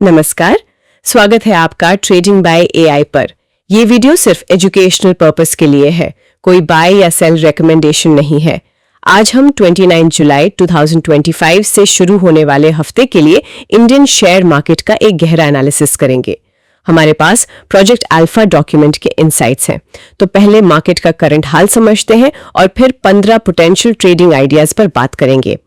नमस्कार, स्वागत है आपका ट्रेडिंग बाय एआई पर। ये वीडियो सिर्फ एजुकेशनल पर्पस के लिए है, कोई बाय या सेल रिकमेंडेशन नहीं है। आज हम 29 जुलाई 2025 से शुरू होने वाले हफ्ते के लिए इंडियन शेयर मार्केट का एक गहरा एनालिसिस करेंगे। हमारे पास प्रोजेक्ट अल्फा डॉक्यूमेंट के इनसाइट्स हैं। तो पहले मार्केट का करंट हाल समझते हैं और फिर 15 पोटेंशियल ट्रेडिंग आइडियाज पर बात करेंगे।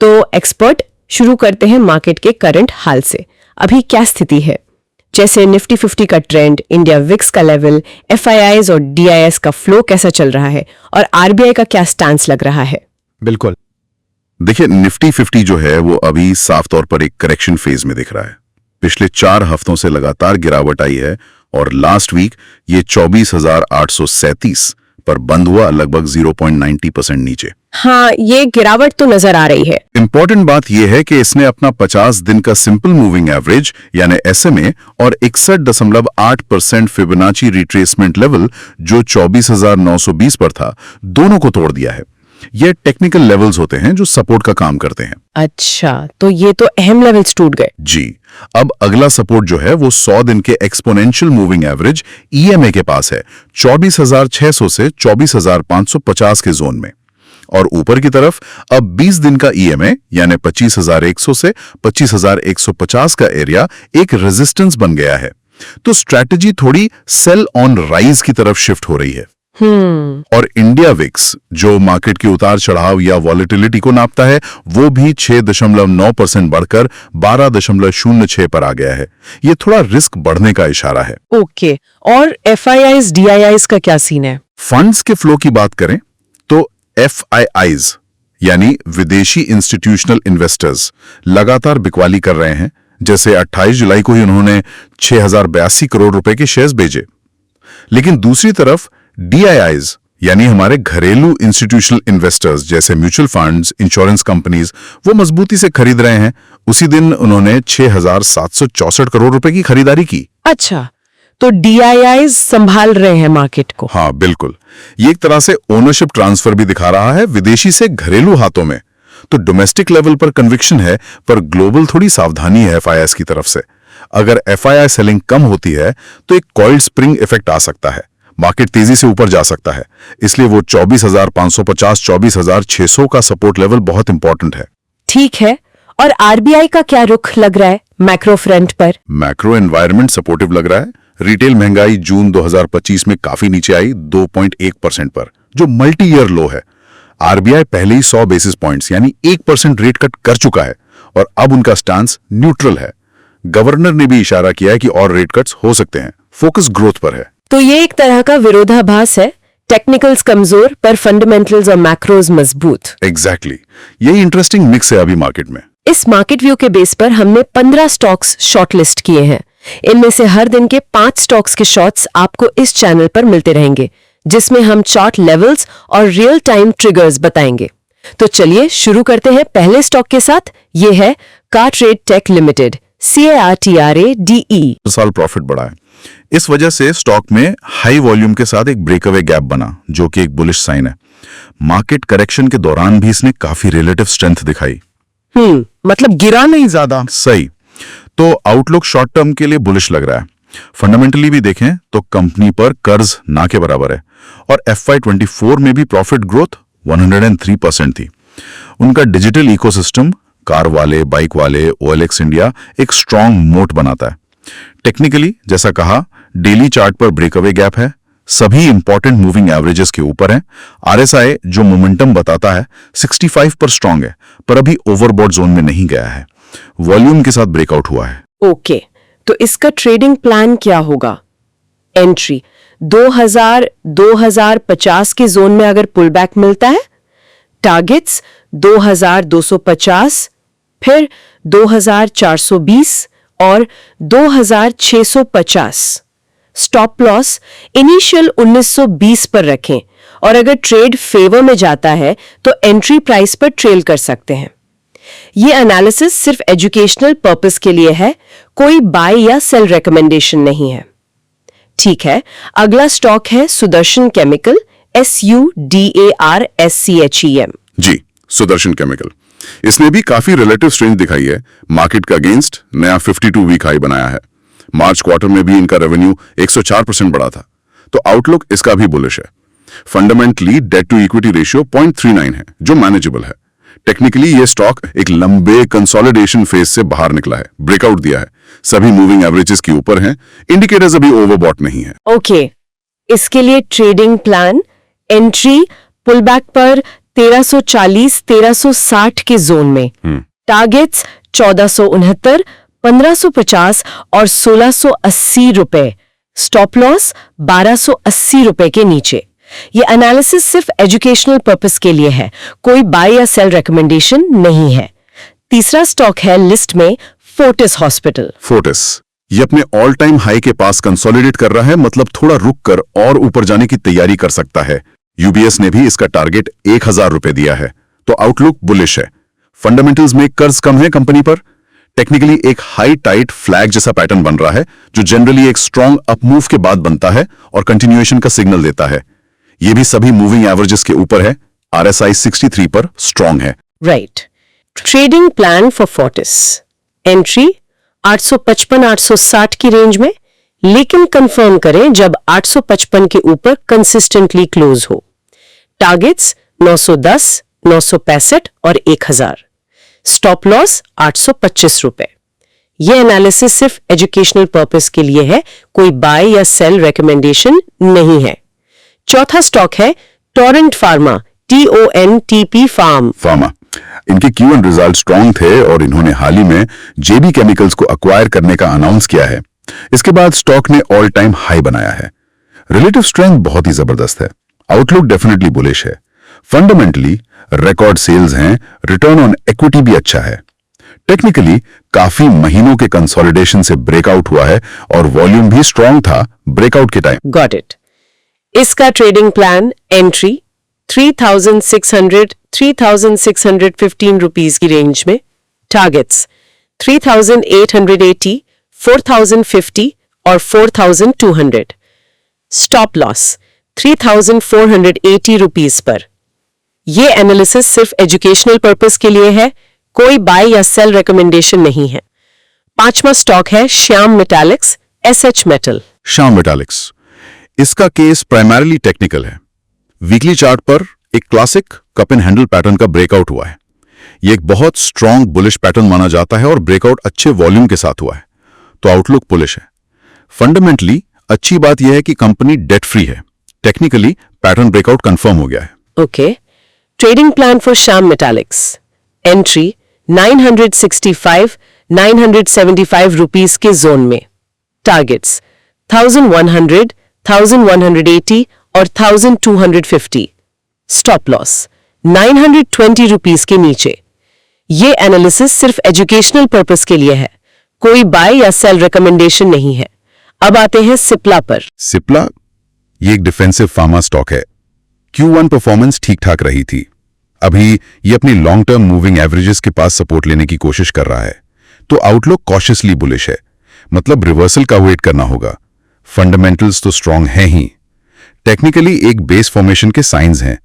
तो एक्सपर्ट, शुरू करते हैं मार्केट के करंट हाल से। अभी क्या स्थिति है? जैसे निफ्टी 50 का ट्रेंड, इंडिया विक्स का लेवल, एफआईआईज और डीआईएस का फ्लो कैसा चल रहा है और आरबीआई का क्या स्टांस लग रहा है? बिल्कुल, देखिए निफ्टी 50 जो है वो अभी साफ तौर पर एक करेक्शन फेज में दिख रहा है। पिछले 4 हफ्तों से लगातार गिरावट आई है और लास्ट वीक ये 24,837 पर बंद हुआ, लगभग 0.90% नीचे। हाँ, ये गिरावट तो नजर आ रही है। इंपॉर्टेंट बात यह है कि इसने अपना 50 दिन का सिंपल मूविंग एवरेज यानी एसएमए और 61.8% फिबोनाची रिट्रेसमेंट लेवल जो 24,920 पर था, दोनों को तोड़ दिया है। ये टेक्निकल लेवल्स होते हैं जो सपोर्ट का काम करते हैं। अच्छा, तो ये तो अहम लेवल्स टूट गए। जी, अब अगला सपोर्ट जो है वो 100 दिन के एक्सपोनेंशियल मूविंग एवरेज ईएमए के पास है, 24,600 से 24,550 के जोन में। और ऊपर की तरफ अब 20 दिन का ईएमए यानी 25,100 से 25,150 का एरिया एक रेजिस्टेंस बन गया है। तो स्ट्रैटेजी थोड़ी सेल ऑन राइज की तरफ शिफ्ट हो रही है। और इंडिया विक्स जो मार्केट के उतार चढ़ाव या वॉलेटिलिटी को नापता है, वो भी 6.9% बढ़कर 12.06 पर आ गया है। ये थोड़ा रिस्क बढ़ने का इशारा है। ओके, और एफआईआईज डीआईआईज का क्या सीन है? फंड्स के फ्लो की बात करें तो एफआईआईज यानी विदेशी इंस्टीट्यूशनल इन्वेस्टर्स लगातार बिकवाली कर रहे हैं। जैसे 28 जुलाई को ही उन्होंने 6,082 करोड़ रुपए के शेयर्स भेजे। लेकिन दूसरी तरफ डीआईआईज यानी हमारे घरेलू इंस्टीट्यूशनल इन्वेस्टर्स जैसे म्यूचुअल फंड्स, इंश्योरेंस कंपनीज, वो मजबूती से खरीद रहे हैं। उसी दिन उन्होंने 6,764 करोड़ रुपए की खरीदारी की। अच्छा, तो डीआईआईज संभाल रहे हैं मार्केट को। हाँ बिल्कुल, ये एक तरह से ओनरशिप ट्रांसफर भी दिखा रहा है विदेशी से घरेलू हाथों में। तो डोमेस्टिक लेवल पर कन्विक्शन है, पर ग्लोबल थोड़ी सावधानी है एफआईआईज की तरफ से। अगर एफआईआई सेलिंग कम होती है तो एक कॉइल्ड स्प्रिंग इफेक्ट आ सकता है, मार्केट तेजी से ऊपर जा सकता है। इसलिए वो 24,550, 24,600 का सपोर्ट लेवल बहुत इंपॉर्टेंट है। ठीक है, और आरबीआई का क्या रुख लग रहा है मैक्रो फ्रंट पर? मैक्रो एनवायरनमेंट सपोर्टिव लग रहा है। रिटेल महंगाई जून 2025 में काफी नीचे आई 2.1% पर, जो मल्टी ईयर लो है। आरबीआई पहले ही 100 बेसिस पॉइंट्स यानी 1% रेट कट कर चुका है और अब उनका स्टांस न्यूट्रल है। गवर्नर ने भी इशारा किया है कि और रेट कट्स हो सकते हैं, फोकस ग्रोथ पर है। तो ये एक तरह का विरोधाभास है, टेक्निकल्स कमजोर पर फंडामेंटल्स और मैक्रोज मजबूत। एग्जैक्टली, यही इंटरेस्टिंग मिक्स है अभी मार्केट में। इस मार्केट व्यू के बेस पर हमने 15 स्टॉक्स शॉर्टलिस्ट किए हैं। इनमें से हर दिन के 5 स्टॉक्स के शॉर्ट्स आपको इस चैनल पर मिलते रहेंगे, जिसमें हम चार्ट लेवल्स और रियल टाइम ट्रिगर्स बताएंगे। तो चलिए शुरू करते हैं पहले स्टॉक के साथ। ये है कार्ट्रेड टेक लिमिटेड, CARTRADE। साल प्रॉफिट बढ़ा है। इस वजह से स्टॉक में हाई वॉल्यूम के साथ एक ब्रेकअवे गैप बना, जो कि एक बुलिश साइन है। मार्केट करेक्शन के दौरान भी इसने काफी रिलेटिव स्ट्रेंथ दिखाई। मतलब गिरा नहीं ज्यादा। सही, तो आउटलुक शॉर्ट टर्म के लिए बुलिश लग रहा है। फंडामेंटली भी देखें तो कंपनी पर कर्ज ना के बराबर है और FY24 में भी प्रॉफिट ग्रोथ 103% थी। उनका डिजिटल इकोसिस्टम कार वाले, बाइक वाले, OLX इंडिया एक स्ट्रॉन्ग मोट बनाता है। टेक्निकली जैसा कहा, डेली चार्ट पर ब्रेकअवे गैप है, सभी इंपॉर्टेंट मूविंग एवरेजेस के ऊपर है। RSI जो मोमेंटम बताता है 65 पर स्ट्रॉन्ग है, पर अभी ओवरबॉट जोन में नहीं गया है। वॉल्यूम के साथ ब्रेकआउट हुआ है। ओके, तो इसका ट्रेडिंग प्लान क्या होगा? एंट्री 2050 के जोन में अगर पुल बैक मिलता है, टारगेट्स 2250, फिर 2420 और 2650। स्टॉप लॉस इनिशियल 1920 पर रखें और अगर ट्रेड फेवर में जाता है तो एंट्री प्राइस पर ट्रेल कर सकते हैं। ये एनालिसिस सिर्फ एजुकेशनल पर्पस के लिए है, कोई बाय या सेल रिकमेंडेशन नहीं है। ठीक है, अगला स्टॉक है सुदर्शन केमिकल, SUDARSCHEM। जी, सुदर्शन केमिकल इसने भी काफी रिलेटिव स्ट्रेंथ दिखाई है। मार्केट का अगेंस्ट नया 52 वीक हाई बनाया है। मार्च क्वार्टर में भी इनका रेवेन्यू 104% बढ़ा था, तो आउटलुक इसका भी बुलिश है। Fundamentally debt to equity ratio 0.39 है, जो मैनेजेबल है। टेक्निकली ये स्टॉक एक लंबे कंसोलिडेशन फेज से बाहर निकला है, ब्रेकआउट दिया है, सभी मूविंग एवरेजेस के ऊपर हैं, इंडिकेटर्स अभी ओवरबॉट नहीं है। ओके, इसके लिए ट्रेडिंग प्लान, एंट्री पुलबैक पर 1340 1360 के जोन में, टारगेट्स 1469 1550 और 1680 रुपए, स्टॉप लॉस 1280 रुपए के नीचे। ये एनालिसिस सिर्फ एजुकेशनल पर्पस के लिए है, कोई बाय या सेल रिकमेंडेशन नहीं है। तीसरा स्टॉक है लिस्ट में फोर्टिस हॉस्पिटल। फोर्टिस ये अपने ऑल टाइम हाई के पास कंसोलिडेट कर रहा है, मतलब थोड़ा रुक कर और ऊपर जाने की तैयारी कर सकता है। यूबीएस ने भी इसका टारगेट 1000 रुपए दिया है, तो आउटलुक बुलिश है। फंडामेंटल्स में कर्ज कम है कंपनी पर। टेक्निकली एक हाई टाइट फ्लैग जैसा पैटर्न बन रहा है, जो जनरली एक स्ट्रॉन्ग अपमूव के बाद बनता है और कंटिन्यूएशन का सिग्नल देता है। ये भी सभी मूविंग एवरेजेस के ऊपर है। आरएसआई 63 पर स्ट्रॉन्ग है। Right. Trading plan for Fortis, entry 855-860 की रेंज में, लेकिन कंफर्म करें जब 855 के ऊपर कंसिस्टेंटली क्लोज हो। टारगेट्स 910, 965 और 1000। स्टॉप लॉस 825 रुपए। यह एनालिसिस सिर्फ एजुकेशनल पर्पस के लिए है, कोई बाय या सेल रिकमेंडेशन नहीं है। चौथा स्टॉक है टोरेंट फार्मा, TONTP फार्मा। इनके Q1 रिजल्ट स्ट्रॉन्ग थे और इन्होंने हाल ही में जेबी केमिकल्स को अक्वायर करने का अनाउंस किया है। इसके बाद स्टॉक ने ऑल टाइम हाई बनाया है। रिलेटिव स्ट्रेंथ बहुत ही जबरदस्त है। आउटलुक डेफिनेटली बुलिश है। फंडामेंटली रिकॉर्ड सेल्स हैं, रिटर्न ऑन इक्विटी भी अच्छा है। टेक्निकली काफी महीनों के कंसोलिडेशन से ब्रेकआउट हुआ है और वॉल्यूम भी स्ट्रॉन्ग था ब्रेकआउट के टाइम। Got it. इसका ट्रेडिंग प्लान, एंट्री 3600 3615 रुपीस की रेंज में, टारगेट्स 3880 4050 और 4200। स्टॉप लॉस 3480 रुपीस पर। यह एनालिसिस सिर्फ एजुकेशनल पर्पस के लिए है, कोई बाय या सेल रिकमेंडेशन नहीं है। पांचवा स्टॉक है श्याम मेटालिक्स, SH मेटल। श्याम मेटालिक्स, इसका केस प्राइमरीली टेक्निकल है। वीकली चार्ट पर एक classic cup and handle pattern का ब्रेकआउट हुआ है। यह एक बहुत स्ट्रॉन्ग बुलिश पैटर्न माना जाता है और ब्रेकआउट अच्छे वॉल्यूम के साथ हुआ है, तो आउटलुक बुलिश है। फंडामेंटली अच्छी बात यह है कि कंपनी डेट फ्री है। टेक्निकली पैटर्न ब्रेकआउट कंफर्म हो गया है। Okay. Trading plan for Shyam Metalics, entry 965 975 rupees के जोन में, टारगेट्स 1100 1180 और 1250। स्टॉप लॉस 920 रुपीस के नीचे। ये एनालिसिस सिर्फ एजुकेशनल पर्पस के लिए है, कोई बाय या सेल रिकमेंडेशन नहीं है। अब आते हैं सिप्ला पर। सिप्ला ये एक डिफेंसिव फार्मा स्टॉक है। Q1 परफॉर्मेंस ठीक ठाक रही थी। अभी ये अपनी लॉन्ग टर्म मूविंग एवरेजेस के पास सपोर्ट लेने की कोशिश कर रहा है, तो आउटलुक कॉशियसली बुलिश है, मतलब रिवर्सल का वेट करना होगा। फंडामेंटल्स तो स्ट्रांग हैं ही। टेक्निकली एक बेस फॉर्मेशन के साइंस हैं।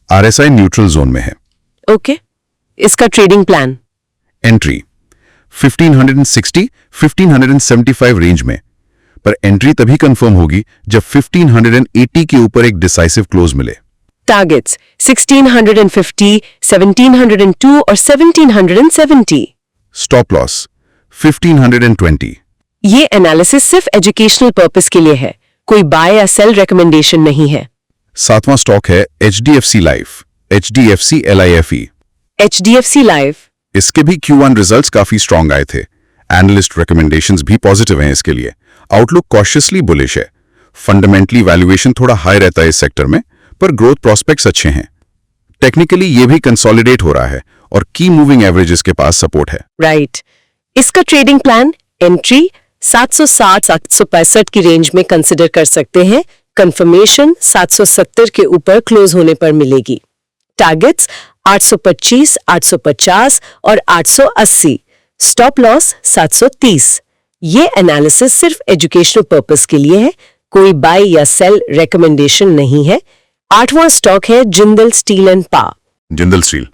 RSI न्यूट्रल जोन में है। ओके। इसका ट्रेडिंग प्लान, एंट्री 1560 1575 रेंज में, पर एंट्री तभी कंफर्म होगी जब 1580 के ऊपर एक डिसाइसिव क्लोज मिले। टारगेट्स 1650 1702 और 1770। Stop loss 1520। ये एनालिसिस सिर्फ एजुकेशनल पर्पस के लिए है, कोई बाय या सेल रिकमेंडेशन नहीं है। सातवां स्टॉक है HDFC life, HDFC LIFE। HDFC life, इसके भी Q1 रिजल्ट्स काफी स्ट्रांग आए थे। एनालिस्ट रिकमेंडेशंस भी पॉजिटिव हैं इसके लिए। आउटलुक कॉशियसली बुलिश है। फंडामेंटली वैल्यूएशन थोड़ा हाई रहता है इस सेक्टर में, पर ग्रोथ प्रोस्पेक्ट्स अच्छे हैं। टेक्निकली ये भी कंसोलिडेट हो रहा है और की मूविंग एवरेजेस के पास सपोर्ट है। राइट। इसका ट्रेडिंग प्लान, एंट्री 760 765 की रेंज में कंसिडर कर सकते हैं। कंफर्मेशन 770 के ऊपर क्लोज होने पर मिलेगी। टारगेट्स 825 850 और 880। Stop loss 730। ये एनालिसिस सिर्फ एजुकेशनल पर्पस के लिए है, कोई बाय या सेल रिकमेंडेशन नहीं है। आठवां स्टॉक है Jindal steel and power. Jindal steel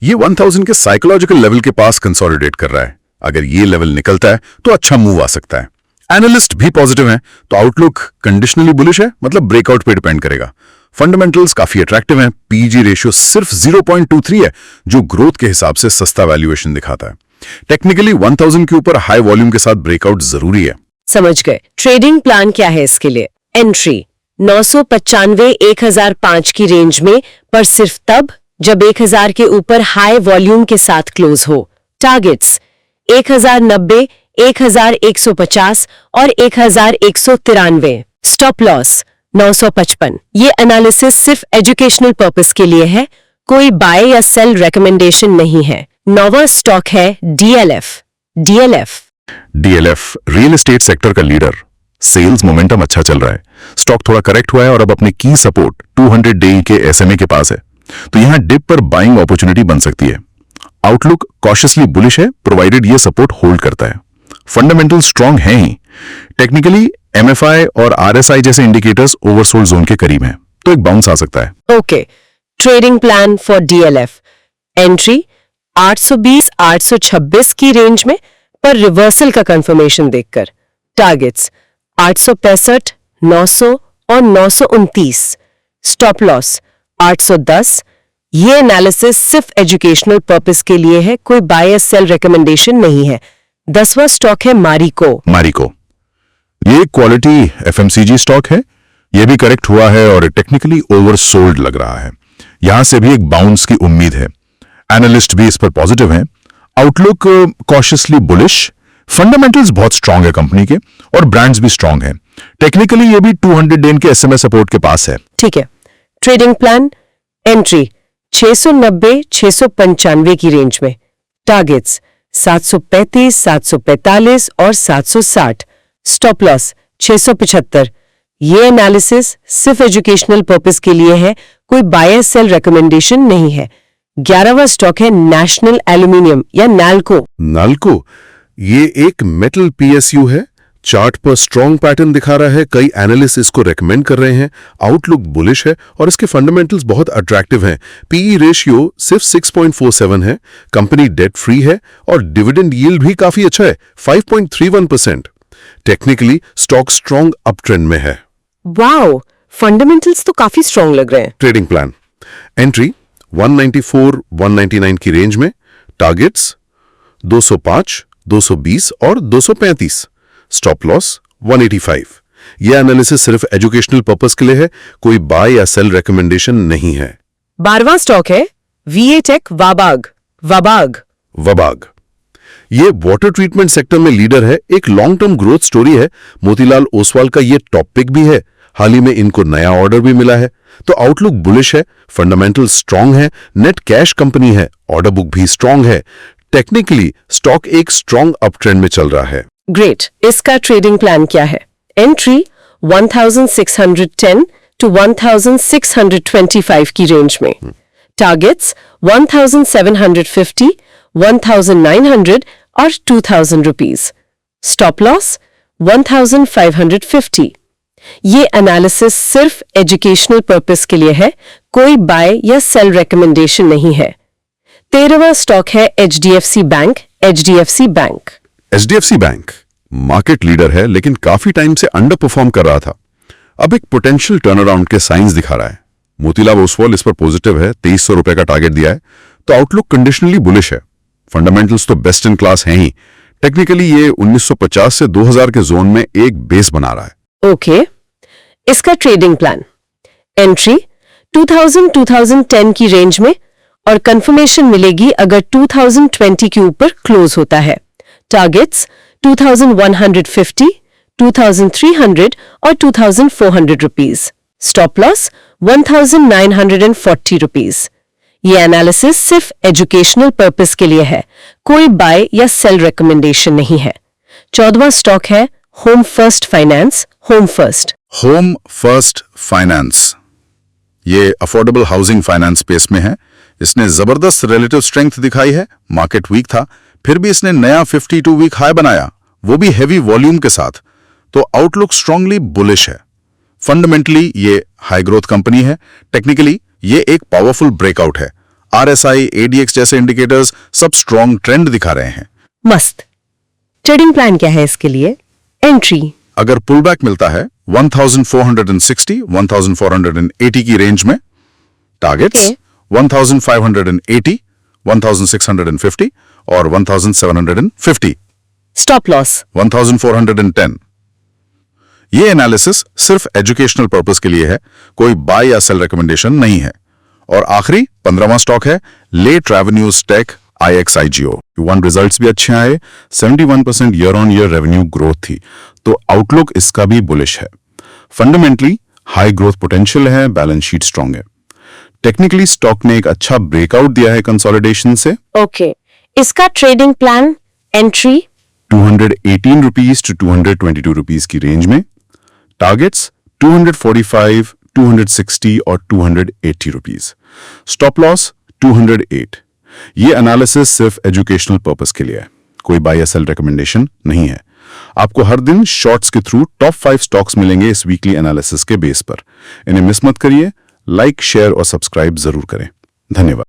ये 1000 के साइकोलॉजिकल लेवल के पास कंसोलिडेट कर रहा है। अगर ये लेवल निकलता है तो अच्छा मूव आ सकता है। एनालिस्ट भी पॉजिटिव हैं, तो आउटलुक कंडीशनली बुलिश है, मतलब ब्रेकआउट पे डिपेंड करेगा। फंडामेंटल्स काफी अट्रैक्टिव हैं। पीजी रेशियो सिर्फ 0.23 है, जो ग्रोथ के हिसाब से सस्ता वैल्यूएशन दिखाता है। टेक्निकली 1000 के ऊपर हाई वॉल्यूम के साथ ब्रेकआउट जरूरी है। समझ गए। ट्रेडिंग प्लान क्या है इसके लिए? एंट्री 995-1005 की रेंज में, पर सिर्फ तब जब 1000 के ऊपर हाई वॉल्यूम के साथ क्लोज हो। टारगेट्स 1090, 1150 और 1193। Stop loss 955। ये एनालिसिस सिर्फ एजुकेशनल पर्पस के लिए है, कोई बाय या सेल रिकमेंडेशन नहीं है। नौवां स्टॉक है DLF. DLF real estate sector का लीडर। सेल्स मोमेंटम अच्छा चल रहा है। स्टॉक थोड़ा करेक्ट हुआ है और अब अपने की सपोर्ट 200 डे के एसएमए के पास है, तो यहां डिप पर बाइंग अपॉर्चुनिटी बन सकती है। आउटलुक कॉशियसली बुलिश है, प्रोवाइडेड ये सपोर्ट होल्ड करता है। फंडामेंटल स्ट्रांग हैं ही। टेक्निकली एमएफआई और आरएसआई जैसे इंडिकेटर्स ओवरसोल्ड जोन के करीब हैं, तो एक बाउंस आ सकता है। Okay. Trading plan for DLF. Entry 820-826 की रेंज में, पर रिवर्सल का कंफर्मेशन देखकर। टारगेट्स 865, 900 और 929। Stop loss 810। ये एनालिसिस सिर्फ एजुकेशनल पर्पस के लिए है, कोई बाय या सेल रिकमेंडेशन नहीं है। 10वां स्टॉक है मारिको। ये क्वालिटी एफएमसीजी स्टॉक है। ये भी करेक्ट हुआ है और टेक्निकली ओवरसोल्ड लग रहा है। यहां से भी एक बाउंस की उम्मीद है। एनालिस्ट भी इस पर पॉजिटिव हैं। Outlook cautiously bullish. फंडामेंटल्स बहुत स्ट्रांग है कंपनी के और ब्रांड्स भी स्ट्रांग हैं। टेक्निकली ये भी 200 डे के एसएमए सपोर्ट के पास है। ठीक है। Trading plan. एंट्री 690-695 की रेंज में। टारगेट्स 735, 745 और 760। Stop loss 675। ये एनालिसिस सिर्फ एजुकेशनल पर्पस के लिए है, कोई बाय सेल रिकमेंडेशन नहीं है। 11वां स्टॉक है नेशनल एल्यूमिनियम या नाल्को। ये एक मेटल पीएसयू है। चार्ट पर स्ट्रॉन्ग पैटर्न दिखा रहा है। कई एनालिस्ट इसको रेकमेंड कर रहे हैं। आउटलुक बुलिश है और इसके फंडामेंटल्स बहुत अट्रैक्टिव हैं। पीई रेशियो सिर्फ 6.47 है। कंपनी डेट फ्री है और डिविडेंड यील्ड भी काफी अच्छा है, 5.31%। Technically stock strong up trend में है। वाओ, फंडामेंटल्स तो काफी स्ट्रॉन्ग लग रहे हैं। Trading plan. एंट्री 194-199 की रेंज में। टारगेट्स 205, 220 और 235। Stop loss 185। यह एनालिसिस सिर्फ एजुकेशनल पर्पस के लिए है, कोई बाय या सेल रिकमेंडेशन नहीं है। 12वां स्टॉक है वीएटेक वबाग। ये वाटर ट्रीटमेंट सेक्टर में लीडर है। एक लॉन्ग टर्म ग्रोथ स्टोरी है। मोतीलाल ओसवाल का ये टॉप पिक भी है। हाल ही में इनको नया ऑर्डर भी मिला है, तो आउटलुक बुलिश है। फंडामेंटल स्ट्रांग है। नेट कैश कंपनी है। ऑर्डर बुक भी स्ट्रांग है। टेक्निकली स्टॉक एक स्ट्रांग अप ट्रेंड में चल रहा है। ग्रेट। इसका ट्रेडिंग प्लान क्या है? एंट्री 1610 to 1625 की रेंज में। टारगेट्स 1750, 1900 और 2000 रुपीज। Stop loss 1550। ये एनालिसिस सिर्फ एजुकेशनल पर्पस के लिए है, कोई बाय या सेल रिकमेंडेशन नहीं है। 13वां स्टॉक है एचडीएफसी बैंक। मार्केट लीडर है, लेकिन काफी टाइम से अंडर परफॉर्म कर रहा था। अब एक पोटेंशियल टर्नअराउंड के साइंस दिखा रहा है। मोतीलाल ओसवाल इस पर पॉजिटिव है, 2300 रुपए का टारगेट दिया है, तो आउटलुक कंडीशनली बुलिश है। फंडामेंटल्स तो बेस्ट इन क्लास हैं ही। टेक्निकली ये 1950 से 2000 के जोन में एक बेस बना रहा है। ओके। इसका ट्रेडिंग प्लान। एंट्री 2010 की रेंज में, और कंफर्मेशन मिलेगी अगर 2020 के ऊपर क्लोज होता है। टारगेट्स 2150, 2300 और 2400 रुपीज। Stop loss 1940 rupees. ये एनालिसिस सिर्फ एजुकेशनल पर्पस के लिए है, कोई बाय या सेल रिकमेंडेशन नहीं है। 14वां स्टॉक है होम फर्स्ट फाइनेंस। ये अफोर्डेबल हाउसिंग फाइनेंस स्पेस में है। इसने जबरदस्त रिलेटिव स्ट्रेंथ दिखाई है। मार्केट वीक था, फिर भी इसने नया 52 वीक हाई बनाया, वो भी हेवी वॉल्यूम के साथ, तो आउटलुक स्ट्रांगली बुलिश है। फंडामेंटली ये हाई ग्रोथ कंपनी है। टेक्निकली ये एक पावरफुल ब्रेकआउट है। RSI, ADX जैसे इंडिकेटर्स सब स्ट्रॉन्ग ट्रेंड दिखा रहे हैं। मस्त। ट्रेडिंग प्लान क्या है इसके लिए? एंट्री अगर पुल बैक मिलता है 1460, 1480 की रेंज में, टारगेट्स 1580, 1650 और 1750, स्टॉप लॉस 1410। ये एनालिसिस सिर्फ एजुकेशनल पर्पस के लिए है, कोई बाय या सेल रिकमेंडेशन नहीं है। और आखिरी 15वां स्टॉक है let revenues take IXIGO। Q1 results भी अच्छे आए, 71% year on year revenue growth थी, तो आउटलुक इसका भी बुलिश है। फंडामेंटली हाई ग्रोथ पोटेंशियल है, बैलेंस शीट स्ट्रांग है। टेक्निकली स्टॉक ने एक अच्छा ब्रेकआउट दिया है कंसोलिडेशन से। ओके। इसका trading plan entry 218 rupees to 222 rupees की रेंज में, टारगेट्स 245, 260 और 280 रुपीज, स्टॉप लॉस 208। ये एनालिसिस सिर्फ एजुकेशनल पर्पस के लिए है, कोई बाय या सेल रिकमेंडेशन नहीं है। आपको हर दिन शॉर्ट्स के थ्रू टॉप 5 स्टॉक्स मिलेंगे इस वीकली एनालिसिस के बेस पर। इन्हें मिस मत करिए, लाइक, शेयर और सब्सक्राइब जरूर करें। धन्यवाद।